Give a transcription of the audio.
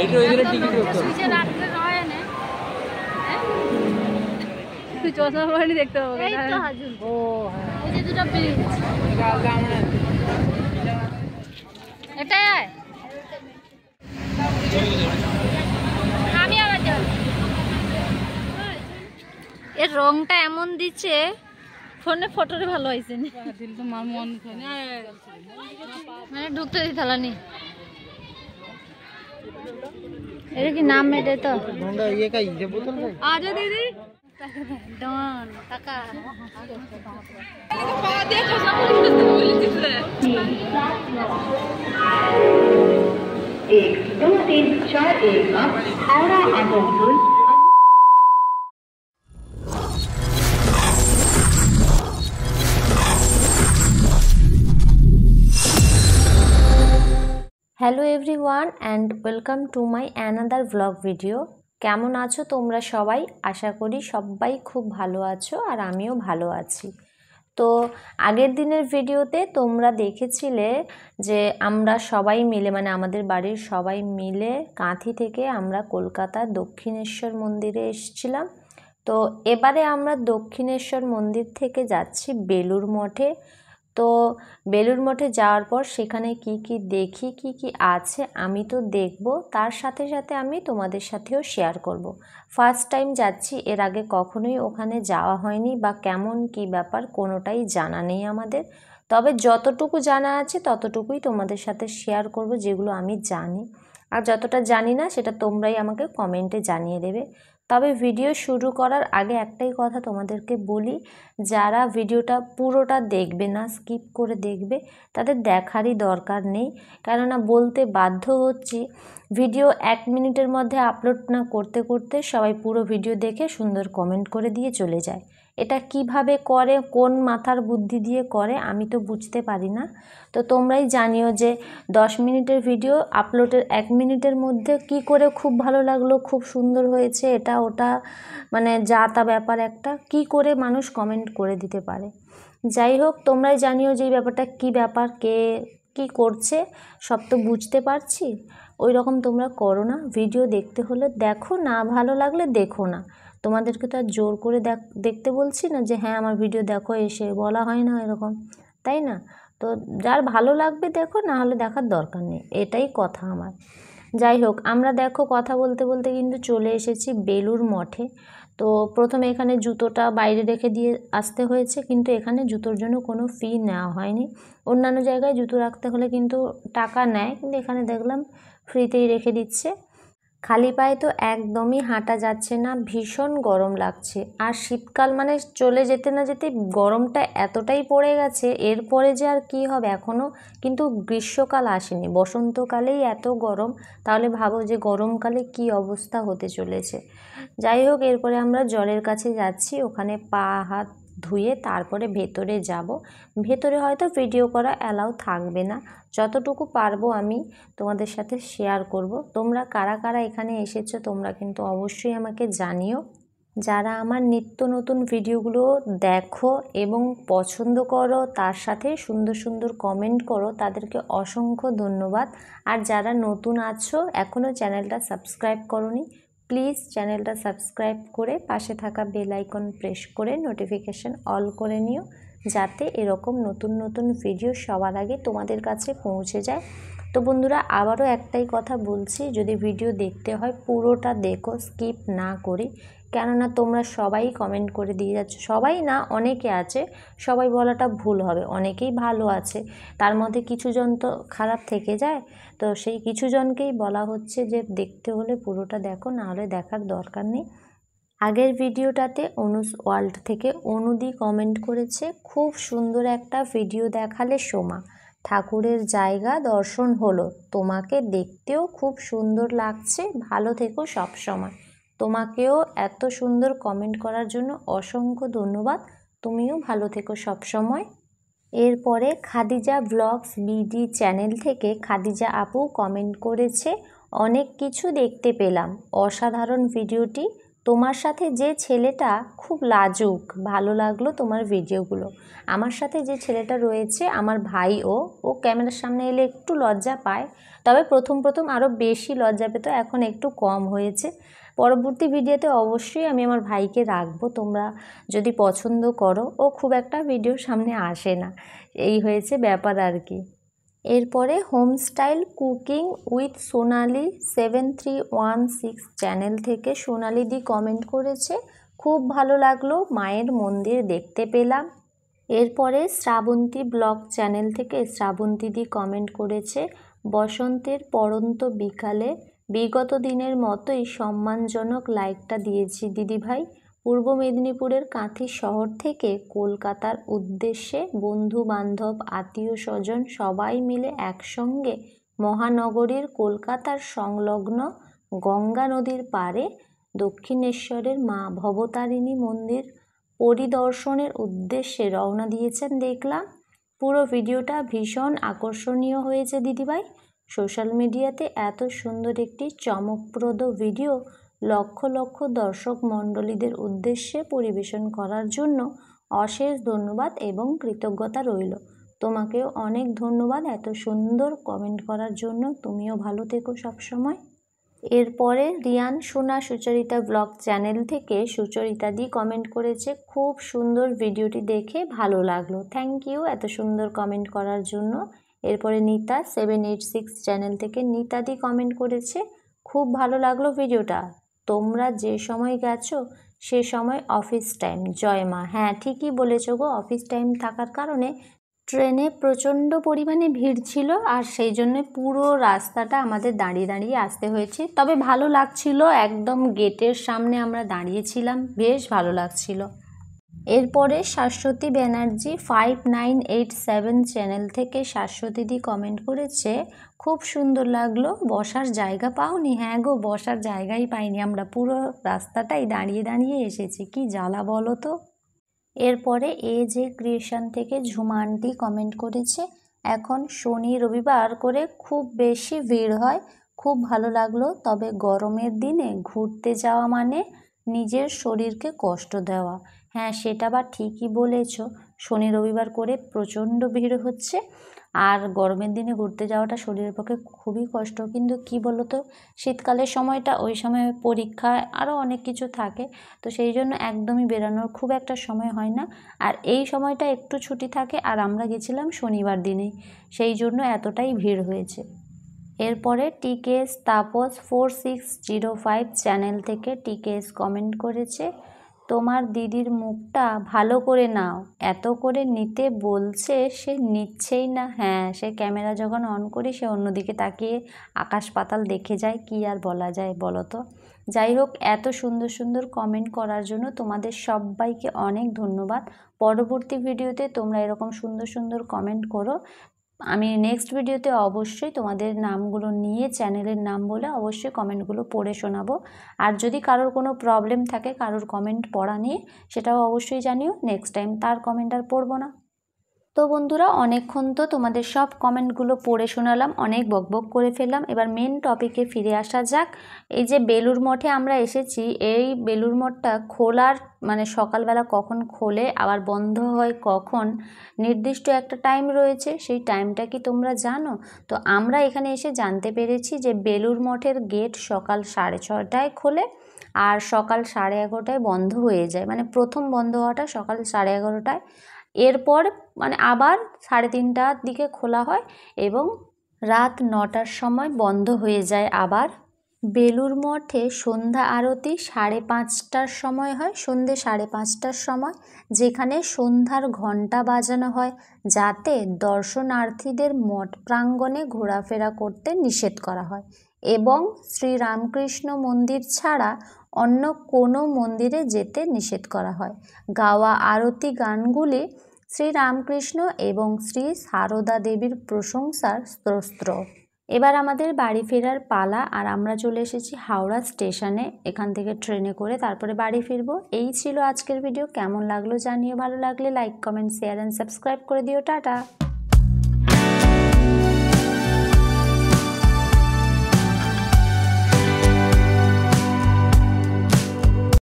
এইটা ওই দিনে টিকিট করতে সুইচে রাখতে হয় না তুই চশমা পরে দেখতে হবে এই তো হাজুল ও হ্যাঁ এই যে দুটো ব্রিজ এটা আলাদা আমরা এটাই আয় আমি আবার যাব এর রংটা এমন দিচ্ছে ফোনে ফটোরে ভালো হইছে না দিল তো মার মন মানে ঢুকতে দিতালানি এটা কি নাম এটা তো ढोंडा ये का ये बोतल है आजा दीदी डॉन काका पावा देखो सब बोली दिसले 1 2 3 4 1 Howrah Asansol. Hello everyone and welcome to my another blog video. কেমন আছো তোমরা সবাই? আশা করি সবাই খুব ভালো আছো আর আমিও ভালো আছি। তো আগের দিনের ভিডিওতে তোমরা দেখেছিলে যে আমরা সবাই মিলে মানে আমাদের বাড়ির সবাই মিলে কাঁথি থেকে আমরা কলকাতার দক্ষিণেশ্বর মন্দিরে এসেছিলাম। তো এবারে আমরা দক্ষিণেশ্বর মন্দির থেকে যাচ্ছি বেলুড় মঠে। তো বেলুড় মঠে যাওয়ার পর সেখানে কি কি দেখি কি কি আছে আমি তো দেখব, তার সাথে সাথে আমি তোমাদের সাথেও শেয়ার করব। ফার্স্ট টাইম যাচ্ছি, এর আগে কখনোই ওখানে যাওয়া হয়নি বা কেমন কি ব্যাপার কোনোটাই জানা নেই আমাদের। তবে যতটুকু জানা আছে ততটুকুই তোমাদের সাথে শেয়ার করব, যেগুলো আমি জানি। আর যতটা জানি না সেটা তোমরাই আমাকে কমেন্টে জানিয়ে দেবে। তবে ভিডিও শুরু করার আগে একটাই কথা তোমাদেরকে বলি, যারা ভিডিওটা পুরোটা দেখবে না, স্কিপ করে দেখবে, তাদের দেখারই দরকার নেই। কেননা বলতে বাধ্য হচ্ছি, ভিডিও 1 মিনিটের মধ্যে আপলোড না করতে করতে সবাই পুরো ভিডিও দেখে সুন্দর কমেন্ট করে দিয়ে চলে যায়। এটা কিভাবে করে, কোন মাথার বুদ্ধি দিয়ে করে আমি তো বুঝতে পারি না। তো তোমরাই জানিও যে 10 মিনিটের ভিডিও আপলোডের 1 মিনিটের মধ্যে কি করে খুব ভালো লাগলো, খুব সুন্দর হয়েছে, এটা ওটা মানে যা তা ব্যাপার একটা কি করে মানুষ কমেন্ট করে দিতে পারে। যাই হোক, তোমরাই জানিও যে এই ব্যাপারটা কী ব্যাপার, কে কি করছে সব তো বুঝতে পারছি। ওই রকম তোমরা করো না। ভিডিও দেখতে হলে দেখো, না ভালো লাগলে দেখো না। তোমাদেরকে তো আর জোর করে দেখতে বলছি না যে হ্যাঁ আমার ভিডিও দেখো, এসে বলা হয় না এরকম, তাই না? তো যার ভালো লাগবে দেখো, না হলে দেখার দরকার নেই, এটাই কথা আমার। যাই হোক, আমরা দেখো কথা বলতে বলতে কিন্তু চলে এসেছি বেলুড় মঠে। তো প্রথমে এখানে জুতোটা বাইরে রেখে দিয়ে আসতে হয়েছে, কিন্তু এখানে জুতোর জন্য কোনো ফি নেওয়া হয়নি। অন্যান্য জায়গায় জুতো রাখতে হলে কিন্তু টাকা নেয়, কিন্তু এখানে দেখলাম ফ্রিতেই রেখে দিচ্ছে। খালি পায়ে তো একদমই হাঁটা যাচ্ছে না, ভীষণ গরম লাগছে। আর শীতকাল মানে চলে যেতে না যেতে গরমটা এতটাই পড়ে গেছে, এরপরে যে আর কী হবে, এখনও কিন্তু গ্রীষ্মকাল আসেনি, বসন্তকালেই এত গরম, তাহলে ভাবো যে গরমকালে কি অবস্থা হতে চলেছে। যাই হোক, এরপরে আমরা জলের কাছে যাচ্ছি, ওখানে পা হাত ধুয়ে তারপরে ভেতরে যাব। ভেতরে হয়তো ভিডিও করা অ্যালাউ থাকবে না, যতটুকু পারবো আমি তোমাদের সাথে শেয়ার করব। তোমরা কারা কারা এখানে এসেছো তোমরা কিন্তু অবশ্যই আমাকে জানিও। যারা আমার নিত্য নতুন ভিডিওগুলো দেখো এবং পছন্দ করো, তার সাথে সুন্দর সুন্দর কমেন্ট করো, তাদেরকে অসংখ্য ধন্যবাদ। আর যারা নতুন আছো এখনও চ্যানেলটা সাবস্ক্রাইব করোনি, প্লিজ চ্যানেলটা সাবস্ক্রাইব করে পাশে থাকা বেল আইকন প্রেস করে নোটিফিকেশান অল করে নিও, যাতে এরকম নতুন নতুন ভিডিও সবার আগে তোমাদের কাছে পৌঁছে যায়। তো বন্ধুরা, আবারও একটাই কথা বলছি, যদি ভিডিও দেখতে হয় পুরোটা দেখো, স্কিপ না করি। কেননা তোমরা সবাই কমেন্ট করে দিয়ে যাচ্ছ, সবাই না অনেকে আছে, সবাই বলাটা ভুল হবে, অনেকেই ভালো আছে, তার মধ্যে কিছুজন তো খারাপ থেকে যায়। তো সেই কিছুজনকেই বলা হচ্ছে যে দেখতে হলে পুরোটা দেখো, না হলে দেখার দরকার নেই। আগের ভিডিওটাতে অনুস ওয়ার্ল্ড থেকে অনুদি কমেন্ট করেছে, খুব সুন্দর একটা ভিডিও দেখালে সোমা, ঠাকুরের জায়গা দর্শন হলো, তোমাকে দেখতেও খুব সুন্দর লাগছে, ভালো থেকো সব সময়। তোমাকেও এত সুন্দর কমেন্ট করার জন্য অসংখ্য ধন্যবাদ, তুমিও ভালো থেকো সব সময়। এরপরে খাদিজা ব্লগস বিডি চ্যানেল থেকে খাদিজা আপু কমেন্ট করেছে, অনেক কিছু দেখতে পেলাম, অসাধারণ ভিডিওটি, তোমার সাথে যে ছেলেটা খুব লাজুক, ভালো লাগলো তোমার ভিডিওগুলো। আমার সাথে যে ছেলেটা রয়েছে আমার ভাই, ও ক্যামেরার সামনে এলে একটু লজ্জা পায়, তবে প্রথম আরও বেশি লজ্জা পেত, এখন একটু কম হয়েছে। পরবর্তী ভিডিওতে অবশ্যই আমি আমার ভাইকে রাখবো, তোমরা যদি পছন্দ করো। ও খুব একটা ভিডিওর সামনে আসে না, এই হয়েছে ব্যাপার আর কি। এরপরে home style cooking with Sonali 7316 channel থেকে সোনালি দি কমেন্ট করেছে, খুব ভালো লাগলো, মায়ের মন্দির দেখতে পেলাম। এরপরে শ্রাবন্তী ব্লগ চ্যানেল থেকে শ্রাবন্তী দি কমেন্ট করেছে, বসন্তের পড়ন্ত বিকালে বিগত দিনের মতোই সম্মানজনক লাইকটা দিয়েছি দিদিভাই। পূর্ব মেদিনীপুরের কাঁথি শহর থেকে কলকাতার উদ্দেশ্যে বন্ধু বান্ধব আত্মীয় স্বজন সবাই মিলে একসঙ্গে মহানগরীর কলকাতার সংলগ্ন গঙ্গা নদীর পাড়ে দক্ষিণেশ্বরের মা ভবতারিণী মন্দির পরিদর্শনের উদ্দেশ্যে রওনা দিয়েছেন দেখলাম। পুরো ভিডিওটা ভীষণ আকর্ষণীয় হয়েছে দিদিভাই। সোশ্যাল মিডিয়াতে এত সুন্দর একটি চমকপ্রদ ভিডিও লক্ষ লক্ষ দর্শক মণ্ডলীদের উদ্দেশ্যে পরিবেশন করার জন্য অশেষ ধন্যবাদ এবং কৃতজ্ঞতা রইল। তোমাকেও অনেক ধন্যবাদ এত সুন্দর কমেন্ট করার জন্য, তুমিও ভালো থেকো সবসময়। এরপরে রিয়ান সোনা সুচরিতা ব্লগ চ্যানেল থেকে সুচরিতা দি কমেন্ট করেছে, খুব সুন্দর ভিডিওটি দেখে ভালো লাগলো, থ্যাংক ইউ এত সুন্দর কমেন্ট করার জন্য। এরপরে নিতা 786 চ্যানেল থেকে নিতা দি কমেন্ট করেছে, খুব ভালো লাগলো ভিডিওটা, তোমরা যে সময় গেছো সে সময় অফিস টাইম, জয় মা। হ্যাঁ ঠিকই বলেছো গো, অফিস টাইম থাকার কারণে ট্রেনে প্রচণ্ড পরিমাণে ভিড় ছিল, আর সেই জন্য পুরো রাস্তাটা আমাদের দাঁড়িয়ে দাঁড়িয়ে আসতে হয়েছে। তবে ভালো লাগছিল, একদম গেটের সামনে আমরা দাঁড়িয়েছিলাম, বেশ ভালো লাগছিল। এরপরে শাশ্বতী ব্যানার্জি 5987 চ্যানেল থেকে শাশ্বতী দি কমেন্ট করেছে, খুব সুন্দর লাগলো, বসার জায়গা পাওনি? হ্যাঁ গো, বসার জায়গাই পাইনি, আমরা পুরো রাস্তাটাই দাঁড়িয়ে দাঁড়িয়ে এসেছি, কি জ্বালা বলো তো। এরপরে যে ক্রিয়েশন থেকে ঝুমা আন্টি কমেন্ট করেছে, এখন শনি রবিবার করে খুব বেশি ভিড় হয়, খুব ভালো লাগলো, তবে গরমের দিনে ঘুরতে যাওয়া মানে নিজের শরীরকে কষ্ট দেওয়া। হ্যাঁ সেটা বা ঠিকই বলেছ, শনি রবিবার করে প্রচণ্ড ভিড় হচ্ছে, আর গরমের দিনে ঘুরতে যাওয়াটা শরীরের পক্ষে খুবই কষ্ট। কিন্তু কি বলো তো, শীতকালের সময়টা, ওই সময় পরীক্ষা আরও অনেক কিছু থাকে, তো সেই জন্য একদমই বেরানোর খুব একটা সময় হয় না। আর এই সময়টা একটু ছুটি থাকে, আর আমরা গেছিলাম শনিবার দিনেই, সেই জন্য এতটাই ভিড় হয়েছে। এরপরে টিকেএস তাপস 4605 চ্যানেল থেকে টিকেএস কমেন্ট করেছে, তোমার দিদির মুখটা ভালো করে নাও, এত করে নিতে বলছে সে নিচ্ছেই না। হ্যাঁ সে ক্যামেরা যখন অন করি সে অন্যদিকে তাকিয়ে আকাশ পাতাল দেখে যায়, কি আর বলা যায় বলো তো। যাই হোক, এত সুন্দর সুন্দর কমেন্ট করার জন্য তোমাদের সবাইকে অনেক ধন্যবাদ। পরবর্তী ভিডিওতে তোমরা এরকম সুন্দর সুন্দর কমেন্ট করো, আমি নেক্সট ভিডিওতে অবশ্যই তোমাদের নামগুলো নিয়ে চ্যানেলের নাম বলে অবশ্যই কমেন্টগুলো পড়ে শোনাবো। আর যদি কারোর কোনো প্রবলেম থাকে কারোর কমেন্ট পড়া নিয়ে, সেটাও অবশ্যই জানিও, নেক্সট টাইম তার কমেন্ট আর পড়বো না। তো বন্ধুরা, অনেকক্ষণ তো তোমাদের সব কমেন্টগুলো পড়ে শোনালাম, অনেক বকবক করে ফেললাম, এবার মেন টপিকে ফিরে আসা যাক। এই যে বেলুড় মঠে আমরা এসেছি, এই বেলুড় মঠটা খোলার মানে সকালবেলা কখন খোলে আবার বন্ধ হয় কখন, নির্দিষ্ট একটা টাইম রয়েছে, সেই টাইমটা কি তোমরা জানো? তো আমরা এখানে এসে জানতে পেরেছি যে বেলুড় মঠের গেট সকাল 6:30টায় খোলে, আর সকাল 11:30টায় বন্ধ হয়ে যায়, মানে প্রথম বন্ধ হওয়াটা সকাল 11:30টায়, এরপর মানে আবার 3:30টার দিকে খোলা হয় এবং রাত 9টার সময় বন্ধ হয়ে যায়। আবার বেলুড় মঠে সন্ধ্যা আরতি 5:30টার সময় হয়, সন্ধ্যে 5:30টার সময়, যেখানে সন্ধ্যার ঘণ্টা বাজানো হয় যাতে দর্শনার্থীদের মঠ প্রাঙ্গণে ঘোরাফেরা করতে নিষেধ করা হয়, এবং শ্রীরামকৃষ্ণ মন্দির ছাড়া অন্য কোনো মন্দিরে যেতে নিষেধ করা হয়। গাওয়া আরতি গানগুলি শ্রীরামকৃষ্ণ এবং শ্রী সারদা দেবীর প্রশংসার স্তোত্র। এবার আমাদের বাড়ি ফেরার পালা, আর আমরা চলে এসেছি হাওড়া স্টেশনে, এখান থেকে ট্রেনে করে তারপরে বাড়ি ফিরবো। এই ছিল আজকের ভিডিও, কেমন লাগলো জানিও, ভালো লাগলে like comment share and subscribe করে দিও, টাটা।